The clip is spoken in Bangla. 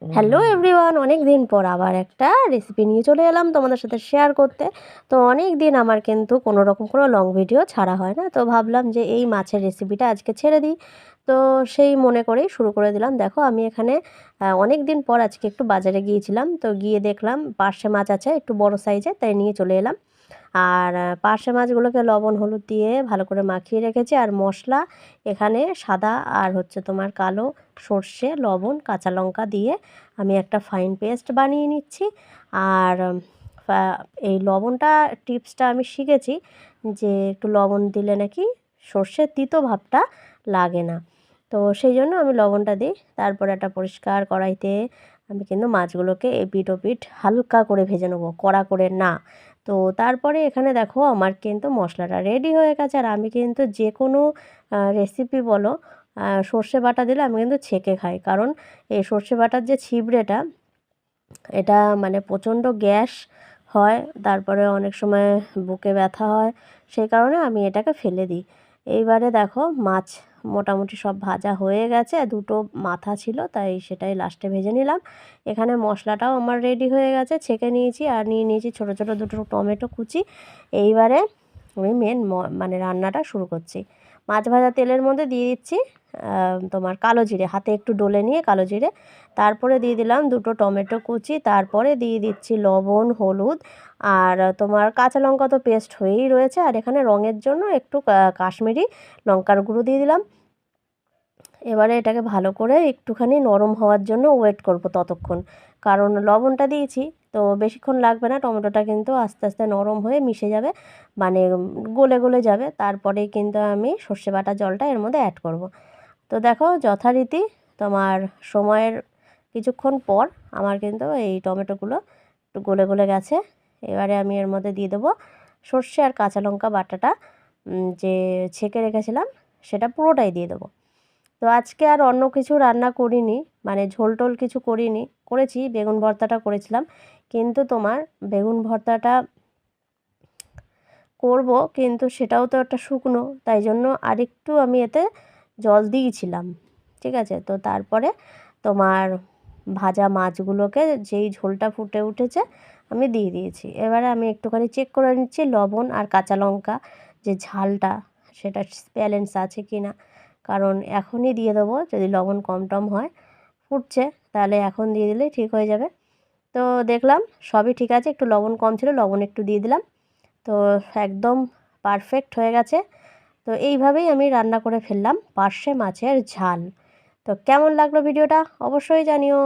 হ্যালো এভরিওয়ান, অনেক দিন পর আবার একটা রেসিপি নিয়ে চলে এলাম তোমাদের সাথে শেয়ার করতে। তো অনেক দিন আমার কিন্তু কোনো রকম কোনো লং ভিডিও ছাড়া হয় না, তো ভাবলাম যে এই মাছের রেসিপিটা আজকে ছেড়ে দিই। তো সেই মনে করেই শুরু করে দিলাম। দেখো আমি এখানে অনেক দিন পর আজকে একটু বাজারে গিয়েছিলাম, তো গিয়ে দেখলাম পার্শে মাছ আছে একটু বড় সাইজে, তাই নিয়ে চলে এলাম। আর পার্শে মাছগুলোকে লবণ হলুদ দিয়ে ভালো করে মাখিয়ে রেখেছি। আর মশলা এখানে সাদা আর হচ্ছে তোমার কালো সর্ষে, লবণ, কাঁচা লঙ্কা দিয়ে আমি একটা ফাইন পেস্ট বানিয়ে নিচ্ছি। আর এই লবণটা টিপসটা আমি শিখেছি যে একটু লবণ দিলে নাকি সর্ষের তিতো ভাবটা লাগে না। তো সেই জন্য আমি লবণটা দিই। তারপরে একটা পরিষ্কার কড়াইতে আমি কিন্তু মাছগুলোকে এপিঠ ওপিঠ হালকা করে ভেজে নেবো, কড়া করে না। তো তারপরে এখানে দেখো আমার কিন্তু মশলাটা রেডি হয়ে গেছে। আর আমি কিন্তু যে কোনো রেসিপি বলো, সর্ষে বাটা দিলে আমি কিন্তু ছেঁকে খাই, কারণ এই সর্ষে বাটার যে ছিবড়েটা, এটা মানে প্রচণ্ড গ্যাস হয়, তারপরে অনেক সময় বুকে ব্যথা হয়, সেই কারণে আমি এটাকে ফেলে দিই। এইবারে দেখো মাছ মোটামুটি সব ভাজা হয়ে গেছে, দুটো মাথা ছিল তাই সেটাই লাস্টে ভেজে নিলাম। এখানে মশলাটাও আমার রেডি হয়ে গেছে, ছেঁকে নিয়েছি আর নিয়ে নিয়েছি ছোটো ছোটো দুটো টমেটো কুচি। এইবারে আমি মেন মানে রান্নাটা শুরু করছি। মাছ ভাজা তেলের মধ্যে দিয়ে দিচ্ছি তোমার কালো জিরে, হাতে একটু ডলে নিয়ে কালো জিরে। তারপরে দিয়ে দিলাম দুটো টমেটো কুচি, তারপরে দিয়ে দিচ্ছি লবণ, হলুদ আর তোমার কাঁচা লঙ্কা তো পেস্ট হয়েই রয়েছে। আর এখানে রঙের জন্য একটু কাশ্মীরি লঙ্কার গুঁড়ো দিয়ে দিলাম। এবারে এটাকে ভালো করে একটুখানি নরম হওয়ার জন্য ওয়েট করব ততক্ষণ, কারণ লবণটা দিয়েছি তো বেশিক্ষণ লাগবে না, টমেটোটা কিন্তু আস্তে আস্তে নরম হয়ে মিশে যাবে, মানে গলে গলে যাবে। তারপরেই কিন্তু আমি সর্ষে বাটা জলটা এর মধ্যে অ্যাড করব। তো দেখো যথারীতি তোমার সময়ের কিছুক্ষণ পর আমার কিন্তু এই টমেটোগুলো একটু গলে গলে গেছে। এবারে আমি এর মধ্যে দিয়ে দেবো সর্ষে আর কাঁচা লঙ্কা বাটাটা, যে ছেঁকে রেখেছিলাম সেটা পুরোটাই দিয়ে দেবো। তো আজকে আর অন্য কিছু রান্না করিনি, মানে ঝোল টোল কিছু করিনি, করেছি বেগুন ভর্তাটা করেছিলাম, কিন্তু তোমার বেগুন ভর্তাটা করব কিন্তু সেটাও তো একটা শুকনো, তাই জন্য আরেকটু আমি এতে জল দিয়েছিলাম। ঠিক আছে, তো তারপরে তোমার ভাজা মাছগুলোকে যেই ঝোলটা ফুটে উঠেছে আমি দিয়ে দিয়েছি। এবারে আমি একটুখানি চেক করে নিচ্ছি লবণ আর কাঁচা লঙ্কা যে ঝালটা সেটা ব্যালেন্স আছে কি না, কারণ এখনই দিয়ে দেবো যদি লবণ কম টম হয়। ফুটছে, তাহলে এখন দিয়ে দিলেই ঠিক হয়ে যাবে। তো দেখলাম সবই ঠিক আছে, একটু লবণ কম ছিল, লবণ একটু দিয়ে দিলাম। তো একদম পারফেক্ট হয়ে গেছে। তো এইভাবেই আমি রান্না করে ফেললাম পার্শে মাছের ঝাল। তো কেমন লাগলো ভিডিওটা অবশ্যই জানিও।